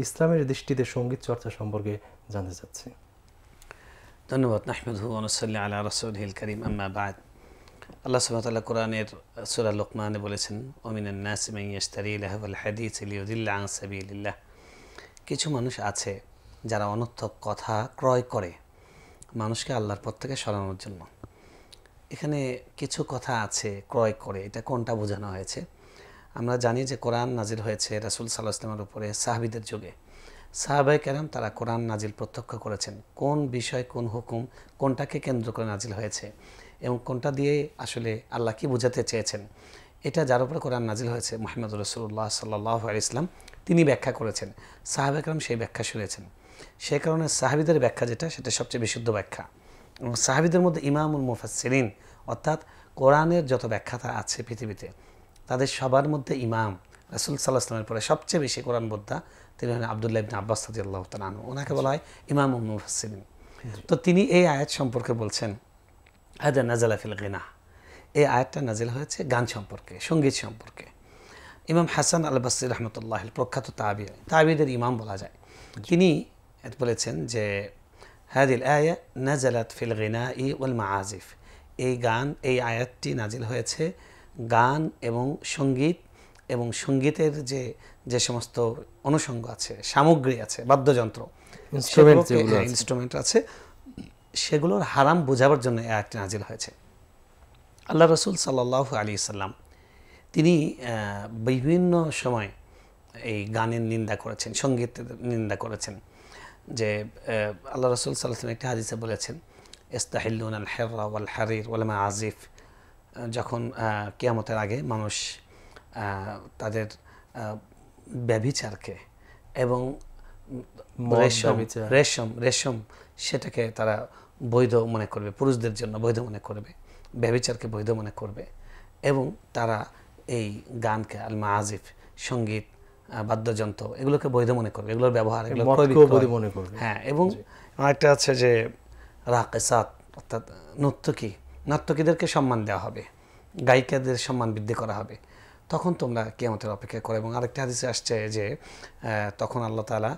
ইসলামের দৃষ্টিতে সঙ্গীত চর্চা সম্পর্কে জানতে চাচ্ছি। ধন্যবাদ। নাহমাদুহু ওয়া নুসাল্লি আলা রাসূলিহিল কারীম, আম্মা বা'দ। আল্লাহ সুবহানাহু ওয়া তাআলা কোরআনের সূরা লুকমানে বলেছেন, ওয়া মিনান নাসি মান ইয়াশতারি লাহওয়াল হাদিসি লিয়ুদিল্লা আন সাবিলিল্লাহ। কিছু মানুষ আছে যারা অনর্থক কথা ক্রয় করে মানুষকে আল্লাহর পথ থেকে সরানোর জন্য। এখানে কিছু কথা আছে ক্রয় করে, এটা কোনটা বোঝানো হয়েছে? আমরা জানি যে কোরআন নাজিল হয়েছে রাসূল সাল্লাল্লাহু আলাইহি ওয়াসাল্লামের উপরে সাহাবীদের যুগে। সাহাবায়ে কেরাম তারা কোরআন নাজিল প্রত্যক্ষ করেছেন, কোন বিষয় কোন হুকুম কোনটাকে কেন্দ্র করে নাজিল হয়েছে এবং কোনটা দিয়ে আসলে আল্লাহ কি বোঝাতে চেয়েছেন, এটা যার উপরে কোরআন নাজিল হয়েছে মুহাম্মদ রাসূলুল্লাহ সাল্লাল্লাহু আলাইহি ওয়াসাল্লাম তিনি ব্যাখ্যা করেছেন, সাহাবায়ে কেরাম সেই ব্যাখ্যা শুনেছেন। সেই কারণে সাহাবীদের ব্যাখ্যা যেটা, সেটা সবচেয়ে বিশুদ্ধ ব্যাখ্যা। এবং সাহাবীদের মধ্যে ইমামুল মুফাসসিরিন, অর্থাৎ কোরআনের যত ব্যাখ্যাতা আছে পৃথিবীতে তাদের সবার মধ্যে ইমাম রাসূল সাল্লাল্লাহু আলাইহি ওয়াসাল্লামের পরে সবচেয়ে বেশি কোরআন বোদ্ধা তিনি হলেন আব্দুল্লাহ ইবনে আব্বাস রাদিয়াল্লাহু তাআলা আনহু, ওনাকে বলা হয় ইমামুল মুফাসসিরিন। তো তিনি এই আয়াত সম্পর্কে বলছেন, হাদা নাযালা ফিল গিনা, এই আয়াতটা নাজিল হয়েছে গান সম্পর্কে, সঙ্গীত সম্পর্কে। ইমাম হাসান আল বসরি রাহমাতুল্লাহ প্রখ্যাত তাবিদের ইমাম বলা যায়, তিনি বলেছেন যে হাদিল আয়া নাযালাত ফিল গিনাই ওয়াল মাআজিফ, এই গান, এই আয়াতটি নাজিল হয়েছে গান এবং সঙ্গীত এবং সঙ্গীতের যে সমস্ত অনুষঙ্গ আছে, সামগ্রী আছে, বাদ্যযন্ত্র, ইনস্ট্রুমেন্ট আছে, সেগুলোর হারাম বোঝাবার জন্য এই আয়াতটি নাজিল হয়েছে। আল্লাহ রাসূল সাল্লাল্লাহু আলাইহি সাল্লাম তিনি বিভিন্ন সময় এই গানের নিন্দা করেছেন, সঙ্গীতের নিন্দা করেছেন। যে আল্লাহ রাসূল সাল্লাল্লাহু আলাইহি ওয়াসাল্লাম একটা হাদিসে বলেছেন, ইস্তাহিল্লুনা আল হিররা ওয়াল হারির ওয়াল মাআজিফ, যখন কিয়ামতের আগে মানুষ তাদের ব্যভিচারকে এবং রেশম সেটাকে তারা বৈধ মনে করবে, পুরুষদের জন্য বৈধ মনে করবে, ব্যভিচারকে বৈধ মনে করবে, এবং তারা এই গানকে আল মাআজিফ, সঙ্গীত, বাদ্যযন্ত্র, এগুলোকে বৈধ মনে করবে, এগুলোর ব্যবহার এগুলো মনে করবে। হ্যাঁ, এবং আরেকটা আছে যে রাকিসাত, অর্থাৎ নর্তকীদেরকে সম্মান দেওয়া হবে, গায়িকাদের সম্মান বৃদ্ধি করা হবে, তখন তোমরা কিয়ামতের অপেক্ষা করো। এবং আরেকটা হাদিসে আসছে যে তখন আল্লাহ তাআলা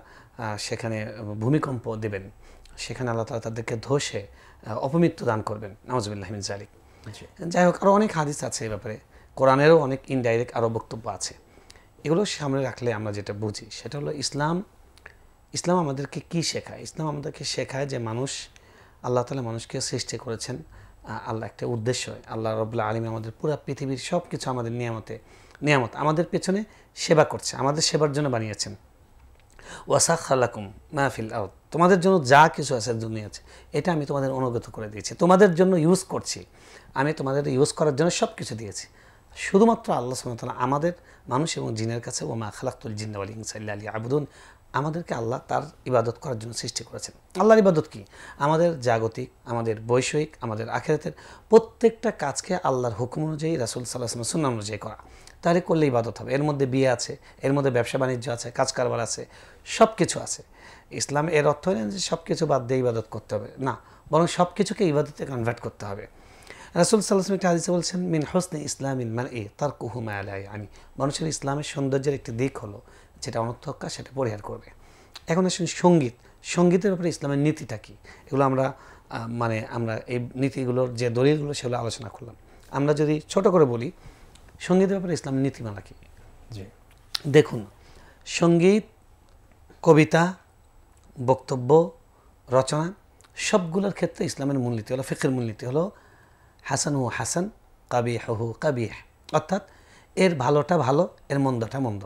সেখানে ভূমিকম্প দেবেন, সেখানে আল্লাহ তাআলা তাদেরকে ধসে অপমৃত্যু দান করবেন, নাউযুবিল্লাহি মিন যালিক। যাই হোক, আরও অনেক হাদিস আছে এই ব্যাপারে, কোরআনেরও অনেক ইনডাইরেক্ট আরও বক্তব্য আছে। এগুলো সামনে রাখলে আমরা যেটা বুঝি সেটা হলো ইসলাম আমাদেরকে কি শেখায়। ইসলাম আমাদেরকে শেখায় যে আল্লাহ তাআলা মানুষকে সৃষ্টি করেছেন আল্লাহ একটা উদ্দেশ্য। আল্লাহ রাব্বুল আলামিন আমাদের পুরো পৃথিবীর সব কিছু আমাদের নিয়ামত আমাদের পেছনে সেবা করছে, আমাদের সেবার জন্য বানিয়েছেন। ওয়াসাখার লাকুম মা ফিল আরদ, তোমাদের জন্য যা কিছু আছে দুনিয়াতে এটা আমি তোমাদের অনুগত করে দিয়েছি, তোমাদের জন্য ইউজ করছি, আমি তোমাদের ইউজ করার জন্য সব কিছু দিয়েছি। শুধুমাত্র আল্লাহ সুবহানাহু ওয়া তাআলা আমাদের মানুষ এবং জিনের কাছে ওয়া মা খালাকতুল জিন্না ওয়াল ইনসা ইল্লা লিয়াবুদুন, আমাদেরকে আল্লাহ তার ইবাদত করার জন্য সৃষ্টি করেছেন। আল্লাহর ইবাদত কি? আমাদের জাগতিক, আমাদের বৈষয়িক, আমাদের আখিরাতের প্রত্যেকটা কাজকে আল্লাহর হুকুম অনুযায়ী, রাসূল সাল্লাল্লাহু আলাইহি ওয়াসাল্লামের সুন্নাহ অনুযায়ী করা, তাহলে করলে ইবাদত হবে। এর মধ্যে বিয়ে আছে, এর মধ্যে ব্যবসা বাণিজ্য আছে, কাজ কারবার আছে, সব কিছু আছে। ইসলাম এর অর্থ হয় না যে সব কিছু বাদ দিয়ে ইবাদত করতে হবে, না, বরং সব কিছুকে ইবাদতে কনভার্ট করতে হবে। রাসূল সাল্লাল্লাহু আলাইহি ওয়াসাল্লাম একটা হাদিসে বলছেন, মিন হুসনি ইসলামিল মারই তারকুহু মা লা ইয়ানি, মানুষের ইসলামের সৌন্দর্যের একটি দিক হলো যেটা অনর্থক কাজ সেটা পরিহার করবে। এখন আসুন সঙ্গীতের ব্যাপারে ইসলামের নীতিটা কী, এগুলো আমরা এই নীতিগুলোর যে দলিলগুলো সেগুলো আলোচনা করলাম। আমরা যদি ছোট করে বলি সঙ্গীতের ব্যাপারে ইসলামের নীতিমালা কী। দেখুন, সঙ্গীত, কবিতা, বক্তব্য, রচনা সবগুলোর ক্ষেত্রে ইসলামের মূলনীতি হলো, ফিকহের মূলনীতি হলো হাসান হু হাসান, কাবিহ হু কাবিহ, অর্থাৎ এর ভালোটা ভালো, এর মন্দটা মন্দ।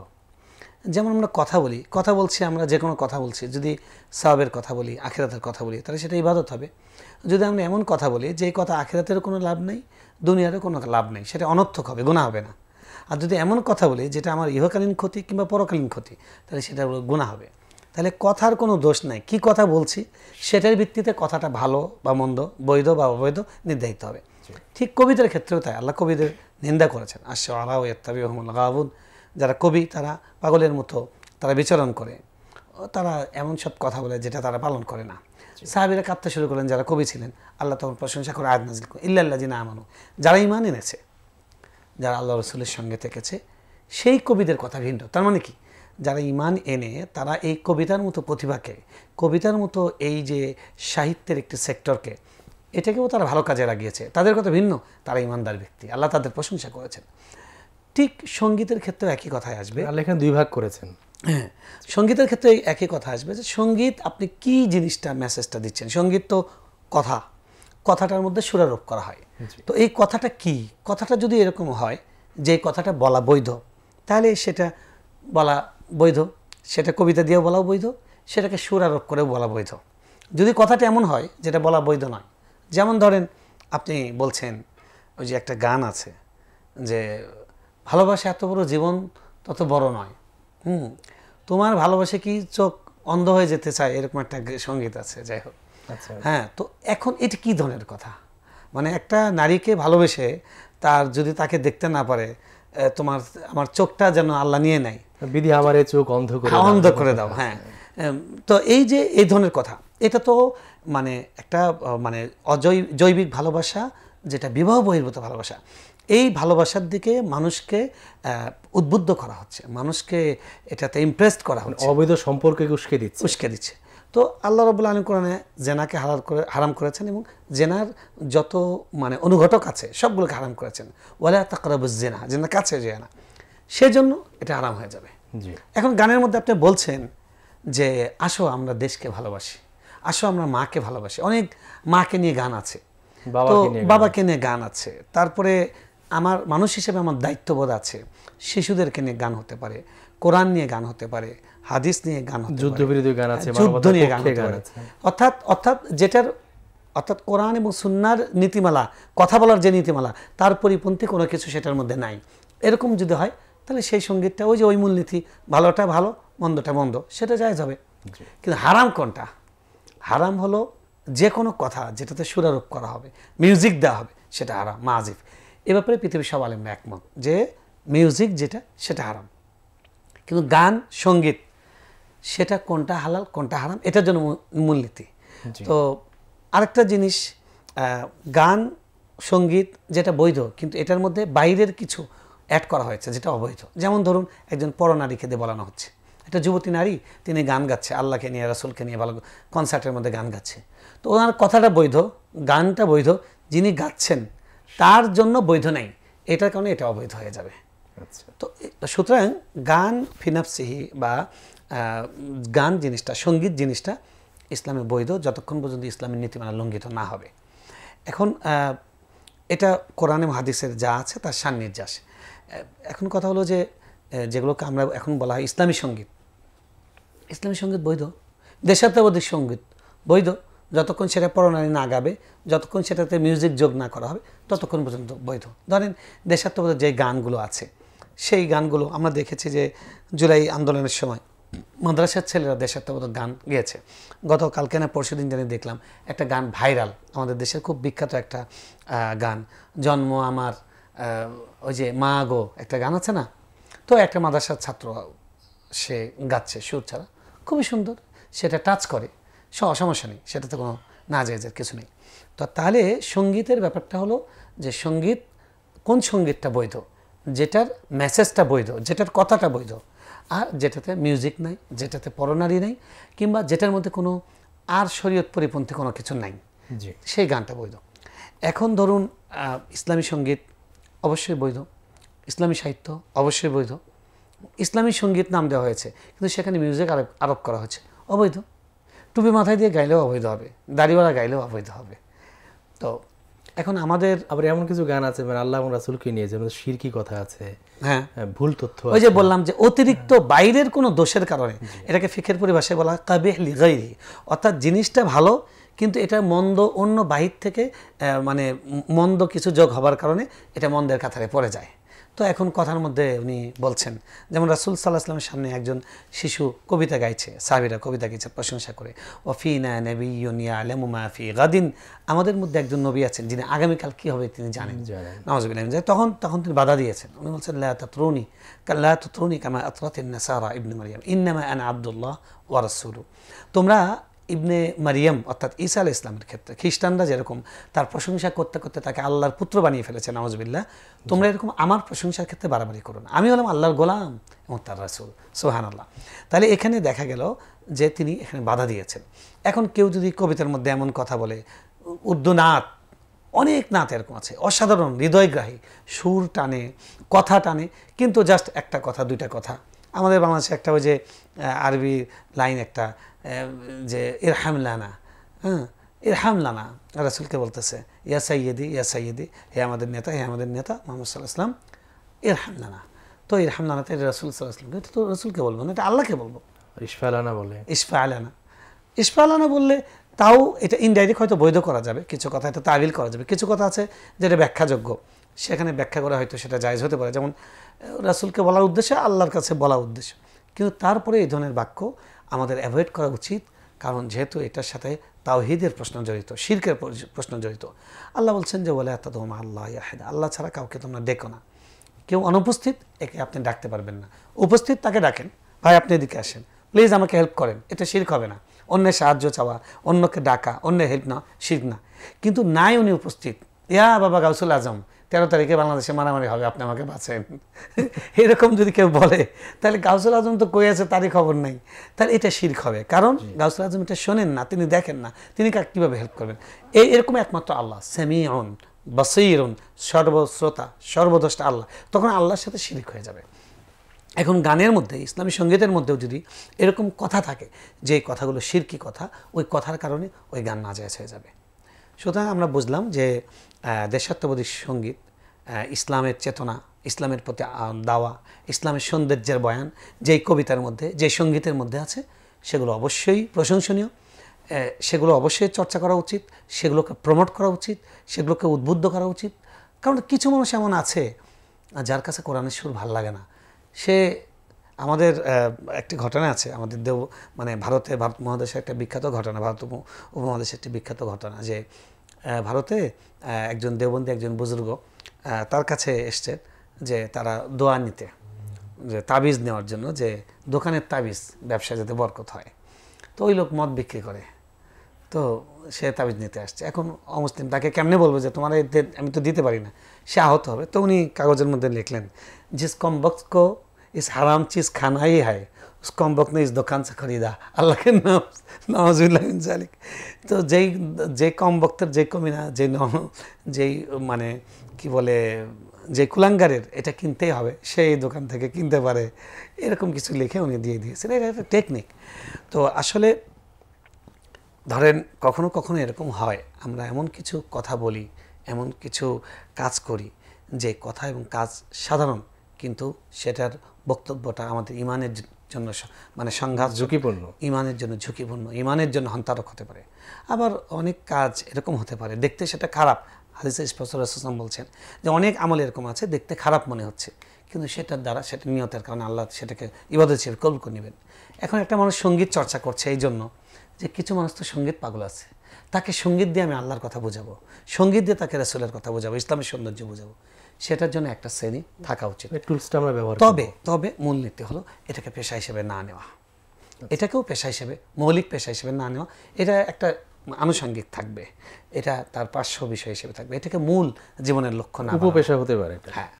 যেমন আমরা কথা বলছি, আমরা যে কোনো কথা বলছি, যদি সওয়াবের কথা বলি, আখিরাতের কথা বলি, তাহলে সেটা ইবাদত হবে। যদি আমরা এমন কথা বলি যে কথা আখিরাতের কোনো লাভ নেই, দুনিয়ারও কোনো লাভ নেই, সেটা অনর্থক হবে, গুনাহ হবে না। আর যদি এমন কথা বলি যেটা আমার ইহকালীন ক্ষতি কিংবা পরকালীন ক্ষতি, তাহলে সেটা গুনাহ হবে। তাহলে কথার কোনো দোষ নাই, কি কথা বলছি সেটার ভিত্তিতে কথাটা ভালো বা মন্দ, বৈধ বা অবৈধ নির্ধারিত হবে। ঠিক কবিতার ক্ষেত্রেও তাই, আল্লাহ কবিদের নিন্দা করেছেন, আশ-শুআরা ইয়াত্তাবিউহুমুল গাবুন, যারা কবি তারা পাগলের মতো তারা বিচরণ করে, তারা এমন সব কথা বলে যেটা তারা পালন করে না। সাহাবীরা কাঁদতে শুরু করলেন, যারা কবি ছিলেন, আল্লাহ তখন প্রশংসা করে আয়াত নাযিল করেন, ইল্লাল্লাযিনা আমানু, যারা ঈমান এনেছে, যারা আল্লাহ রাসূলের সঙ্গে থেকেছে, সেই কবিদের কথা ভিন্ন। তার মানে কি, যারা ইমান এনে তারা এই কবিতার মতো প্রতিভাকে, কবিতার মতো এই যে সাহিত্যের একটি সেক্টরকে, এটাকেও তারা ভালো কাজে লাগিয়েছে। তাদের কথা ভিন্ন, তারা ইমানদার ব্যক্তি, আল্লাহ তাদের প্রশংসা করেছেন। ঠিক সঙ্গীতের ক্ষেত্রেও একই কথাই আসবে। আল্লাহ এখানে দুই ভাগ করেছেন। হ্যাঁ, সঙ্গীতের ক্ষেত্রে একই কথা আসবে যে সঙ্গীত আপনি কি জিনিসটা মেসেজটা দিচ্ছেন। সঙ্গীত তো কথা, কথাটার মধ্যে সুরারোপ করা হয়। তো এই কথাটা কি, কথাটা যদি এরকম হয় যে কথাটা বলা বৈধ, তাহলে সেটা বলা বৈধ, সেটা কবিতা দিয়েও বলা বৈধ, সেটাকে সুরারোপ করেও বলা বৈধ। যদি কথাটা এমন হয় যেটা বলা বৈধ নয়, যেমন ধরেন আপনি বলছেন ওই যে একটা গান আছে যে ভালোবাসা এত বড়, জীবন তত বড় নয়, তোমার ভালোবাসা কি চোখ অন্ধ হয়ে যেতে চায়, এরকম একটা সঙ্গীত আছে। যাই হোক, হ্যাঁ, তো এখন এটা কি ধরনের কথা? মানে একটা নারীকে ভালোবেসে তার যদি তাকে দেখতে না পারে, তোমার আমার চোখটা যেন আল্লাহ নিয়ে নেয়, বিধি আমারে চোখ অন্ধ করে দাও। হ্যাঁ, তো এই যে এই ধরনের কথা, এটা তো মানে একটা মানে জৈবিক ভালোবাসা, যেটা বিবাহ বহির্ভূত ভালোবাসা। এই ভালোবাসার দিকে মানুষকে উদ্বুদ্ধ করা হচ্ছে, মানুষকে এটাতে ইমপ্রেসড করা হচ্ছে, অবৈধ সম্পর্কে উস্কে দিচ্ছে। তো আল্লাহ রাব্বুল আলামিন কোরআনে জেনাকে হারাম করেছেন এবং জেনার যত মানে অনুঘটক আছে সবগুলোকে হারাম করেছেন। ওয়ালা তাকরাবুজ জিনা, জেনার কাছে যেও না, সেজন্য এটা হারাম হয়ে যাবে। এখন গানের মধ্যে আপনি বলছেন যে আসো আমরা দেশকে ভালোবাসি, আসো আমরা মাকে ভালোবাসি। অনেক মাকে নিয়ে গান আছে, তো বাবাকে নিয়ে গান আছে, তারপরে আমার মানুষ হিসেবে আমার দায়িত্ববোধ আছে, শিশুদেরকে নিয়ে গান হতে পারে, কোরআন নিয়ে গান হতে পারে, হাদিস নিয়ে গান হতে পারে, যুদ্ধবিরোধী গান আছে, যুদ্ধ নিয়ে গান হতে পারে। অর্থাৎ কোরআন এবং সুন্নাহর নীতিমালা, কথা বলার যে নীতিমালা, তার পরিপন্থী কোনো কিছু সেটার মধ্যে নাই, এরকম যদি হয় তাহলে সেই সঙ্গীতটা ওই যে ওই মূলনীতি, ভালোটা ভালো মন্দটা মন্দ, সেটা জায়েজ হবে। কিন্তু হারাম কোনটা? হারাম হলো যে কোনো কথা যেটাতে সুরারোপ করা হবে, মিউজিক দেওয়া হবে, সেটা হারাম, মাজিফ। এ ব্যাপারে পৃথিবীর সব আলেমরা একমত যে মিউজিক যেটা সেটা হারাম। কিন্তু গান সঙ্গীত সেটা কোনটা হালাল কোনটা হারাম, এটার জন্য মূলনীতি। তো আরেকটা জিনিস, গান সঙ্গীত যেটা বৈধ, কিন্তু এটার মধ্যে বাইরের কিছু অ্যাড করা হয়েছে যেটা অবৈধ। যেমন ধরুন একজন পরনারীকে দিয়ে বলানো হচ্ছে, একটা যুবতী নারী, তিনি গান গাচ্ছে, আল্লাহকে নিয়ে রাসূলকে নিয়ে ভালো কনসার্টের মধ্যে গান গাচ্ছে। তো ওনার কথাটা বৈধ, গানটা বৈধ, যিনি গাচ্ছেন তার জন্য বৈধ নেই, এটার কারণে এটা অবৈধ হয়ে যাবে। তো সুতরাং গান ফিনাফসিহি বা গান জিনিসটা, সঙ্গীত জিনিসটা ইসলামে বৈধ যতক্ষণ পর্যন্ত ইসলামের নীতিমালা লঙ্ঘিত না হবে। এখন এটা কোরআনে হাদিসের যা আছে তার সান্নিধ্যাস। এখন কথা হলো যে যেগুলোকে আমরা এখন বলা হয় ইসলামী সঙ্গীত, ইসলামী সঙ্গীত বৈধ, দেশাত্মবোধক সঙ্গীত বৈধ, যতক্ষণ সেটা পরনারী না গাবে, যতক্ষণ সেটাতে মিউজিক যোগ না করা হবে, ততক্ষণ পর্যন্ত বৈধ। ধরেন দেশাত্মবোধক যে গানগুলো আছে, সেই গানগুলো আমরা দেখেছি যে জুলাই আন্দোলনের সময় মাদ্রাসার ছেলেরা দেশাত্মবোধক গান গেয়েছে। গতকালকে না পরশুদিন জানি দেখলাম একটা গান ভাইরাল, আমাদের দেশের খুব বিখ্যাত একটা গান, জন্ম আমার ওই যে মা গো, একটা গান আছে না, তো একটা মাদ্রাসার ছাত্র সে গাচ্ছে সুর ছাড়া, খুবই সুন্দর, সেটা টাচ করে, সমস্যা নেই, সেটাতে কোনো না জায়েজের কিছু নেই। তো তাহলে সঙ্গীতের ব্যাপারটা হলো যে সঙ্গীত, কোন সঙ্গীতটা বৈধ, যেটার মেসেজটা বৈধ, যেটার কথাটা বৈধ, আর যেটাতে মিউজিক নাই, যেটাতে পরনারী নাই, কিংবা যেটার মধ্যে কোনো আর শরীয়ত পরিপন্থী কোনো কিছু নাই, সেই গানটা বৈধ। এখন ধরুন ইসলামী সঙ্গীত অবশ্যই বৈধ, ইসলামী সাহিত্য অবশ্যই বৈধ, ইসলামী সঙ্গীত নাম দেওয়া হয়েছে, কিন্তু সেখানে মিউজিক আরোপ করা হচ্ছে, অবৈধ। টুপি মাথায় দিয়ে গাইলেও অবৈধ হবে, দাড়িওয়ালা গাইলেও অবৈধ হবে। তো এখন আমাদের আবার এমন কিছু গান আছে মানে আল্লাহ এবং রাসূলকে নিয়ে, যেমন শিরকি কথা আছে, হ্যাঁ, ভুল তথ্য, ওই যে বললাম যে অতিরিক্ত বাইরের কোনো দোষের কারণে, এটাকে ফিকের পরিভাষায় বলা হয় কাবিহ লিগাইরি, অর্থাৎ জিনিসটা ভালো কিন্তু এটা মন্দ, অন্য বাহির থেকে মানে মন্দ কিছু যোগ হবার কারণে এটা মন্দের কাতারে পড়ে যায়। তো এখন কথার মধ্যে উনি বলছেন, যেমন রাসূল সাল্লাল্লাহু আলাইহি ওয়াসাল্লামের সামনে একজন শিশু কবিতা গাইছে, সাহাবীরা কবিতা গাইছে প্রশংসা করে, ওয়াফিনা নাবিয়্যুন ইয়ালামু মা ফি গাদিন, আমাদের মধ্যে একজন নবী আছেন যিনি আগামীকাল কি হবে তিনি জানেন, নাউযুবিল্লাহ। তখন তিনি বাধা দিয়েছেন, উনি বলছেন লা তাতরুনি কামা আতরাতিন নাসারা ইবনে মারইয়াম ইন্নামা আনা আব্দুল্লাহ ওয়া রাসূলু। তোমরা ইবনে মারিয়াম অর্থাৎ ঈসা আলাইহিস সালামের ক্ষেত্রে খ্রিস্টানরা যেরকম তার প্রশংসা করতে করতে তাকে আল্লাহর পুত্র বানিয়ে ফেলেছে, নাউযুবিল্লাহ, তোমরা এরকম আমার প্রশংসার ক্ষেত্রে বাড়াবাড়ি করো না, আমি হলাম আল্লাহর গোলাম এবং তার রাসূল। সুবহানাল্লাহ। তাহলে এখানে দেখা গেল যে তিনি এখানে বাধা দিয়েছেন। এখন কেউ যদি কবিতার মধ্যে এমন কথা বলে, উর্দু নাত, অনেক নাত এরকম আছে অসাধারণ হৃদয়গ্রাহী, সুর টানে, কথা টানে, কিন্তু জাস্ট একটা কথা দুইটা কথা। আমাদের বাংলাদেশে একটা ওই যে আরবি লাইন একটা যে ইরহাম লানা, হ্যাঁ ইরহাম লানা, রাসূলকে বলতেছে ইয়া সাইয়্যিদি, হে আমাদের নেতা, হে আমাদের নেতা মুহাম্মদ সাল্লাল্লাহু আলাইহি ওয়াসাল্লাম, ইরহাম লানা। তো ইরহাম লানাতে রাসূল সাল্লাল্লাহু আলাইহি ওয়াসাল্লাম, এটা তো রাসূলকে বলবো না, এটা আল্লাহকে বলবো। ইশফালানা বলে, ইশফালানা বললে তাও এটা ইনডাইরেক্ট হয়তো বৈধ করা যাবে, কিছু কথা এটা তাবিল করা যাবে, কিছু কথা আছে যেটা ব্যাখ্যাযোগ্য, সেখানে ব্যাখ্যা করা হয়তো সেটা জায়েজ হতে পারে, যেমন রাসূলকে বলার উদ্দেশ্যে, আল্লাহর কাছে বলা উদ্দেশ্য। কিন্তু তারপরে এই ধরনের বাক্য আমাদের অ্যাভয়েড করা উচিত, কারণ যেহেতু এটার সাথে তাওহীদের প্রশ্ন জড়িত, শিরকের প্রশ্ন জড়িত। আল্লাহ বলছেন যে ওয়ালা তাদউ মা আল্লাহি আহাদ, আল্লাহ ছাড়া কাউকে তোমরা ডেকো না। কেউ অনুপস্থিত, একে আপনি ডাকতে পারবেন না, উপস্থিত তাকে ডাকেন, ভাই আপনি এদিকে আসেন, প্লিজ আমাকে হেল্প করেন, এটা শিরক হবে না। অন্যের সাহায্য চাওয়া, অন্যকে ডাকা, অন্যের হেল্প না, শিরক না। কিন্তু নাই উনি উপস্থিত, ইয়া বাবা গাউসুল আজম 13 তারিখে বাংলাদেশে মারামারি হবে, আপনি আমাকে বাঁচেন, এরকম যদি কেউ বলে, তাহলে গাউসুল আজম তো কই আছে তারই খবর নেই, তাহলে এটা শিরক হবে। কারণ গাউসুল আজম এটা শোনেন না, তিনি দেখেন না, তিনি কাকে কীভাবে হেল্প করবেন? এরকম একমাত্র আল্লাহ, সামিউন বাসীরুন, সর্বশ্রোতা সর্বদ্রষ্টা আল্লাহ, তখন আল্লাহর সাথে শিরক হয়ে যাবে। এখন গানের মধ্যে, ইসলামী সঙ্গীতের মধ্যেও যদি এরকম কথা থাকে যে কথাগুলো শিরকি কথা, ওই কথার কারণে ওই গান নাজায়েজ হয়ে যাবে। সুতরাং আমরা বুঝলাম যে দেশাত্মবোধী সঙ্গীত, ইসলামের চেতনা, ইসলামের প্রতি দাওয়া, ইসলামের সৌন্দর্যের বয়ান যেই কবিতার মধ্যে, যে সঙ্গীতের মধ্যে আছে, সেগুলো অবশ্যই প্রশংসনীয়, সেগুলো অবশ্যই চর্চা করা উচিত, সেগুলোকে প্রমোট করা উচিত, সেগুলোকে উদ্বুদ্ধ করা উচিত। কারণ কিছু মানুষ এমন আছে যার কাছে কোরআনের সুর ভাল লাগে না। সে আমাদের একটি ঘটনা আছে, আমাদের ভারত মহাদেশে একটা বিখ্যাত ঘটনা, ভারত উপমহাদেশে একটি বিখ্যাত ঘটনা, যে ভারতে একজন দেওবন্দি, একজন বুজুর্গ তার কাছে এসছেন যে তারা দোয়া নিতে, যে তাবিজ নেওয়ার জন্য, যে দোকানের তাবিজ ব্যবসায় যাতে বরকত হয়। তো ওই লোক মদ বিক্রি করে, তো সে তাবিজ নিতে আসছে। এখন অমুসলিম, তাকে কেমনে বলবো যে তোমার আমি তো দিতে পারি না, সে আহত হবে। তো উনি কাগজের মধ্যে লিখলেন, जिस कम वक्त को इस हराम चीज़ खाना ही है, उस कम वक्त ने इस दुकान से खरीदा, আল্লাহ के नाम নাউযুবিল্লাহি মিন যালিক। তো যেই কম বক্তের, যে কমিনা, যেই মানে কি বলে, যে কুলাঙ্গারের এটা কিনতেই হবে, সেই দোকান থেকে কিনতে পারে, এরকম কিছু লিখে উনি দিয়ে দিয়েছেন। এটা একটা টেকনিক। তো আসলে ধরেন কখনো কখনো এরকম হয়, আমরা এমন কিছু কথা বলি, এমন কিছু কাজ করি, যে কথা এবং কাজ সাধারণ, কিন্তু সেটার বক্তব্যটা আমাদের ইমানের জন্য মানে সংঘাত, ঝুঁকিপূর্ণ, ইমানের জন্য ঝুঁকিপূর্ণ, ইমানের জন্য হানিকারক হতে পারে। আবার অনেক কাজ এরকম হতে পারে দেখতে সেটা খারাপ, হাদিসে স্পষ্ট রাসূল বলছেন যে অনেক আমল এরকম আছে দেখতে খারাপ মনে হচ্ছে, কিন্তু সেটার দ্বারা, সেটা নিয়তের কারণে আল্লাহ সেটাকে ইবাদত হিসেবে কবুল করে নেবেন। এখন একটা মানুষ সঙ্গীত চর্চা করছে এই জন্য যে কিছু মানুষ তো সঙ্গীত পাগল আছে, তাকে সঙ্গীত দিয়ে আমি আল্লাহর কথা বোঝাবো, সঙ্গীত দিয়ে তাকে রাসূলের কথা বোঝাবো, ইসলামের সৌন্দর্য বোঝাবো, সেটার জন্য একটা শ্রেণী থাকা উচিত। টুলসটা আমরা ব্যবহার তবে মূলনীতি হলো এটাকে পেশা হিসেবে না নেওয়া, এটাকেও পেশা হিসেবে, মৌলিক পেশা হিসেবে না নেওয়া। এটা একটা আনুষঙ্গিক থাকবে, এটা তার পার্শ্ব বিষয় হিসেবে থাকবে, এটাকে মূল জীবনের লক্ষ্য না, উপপেশা হতে পারে। হ্যাঁ।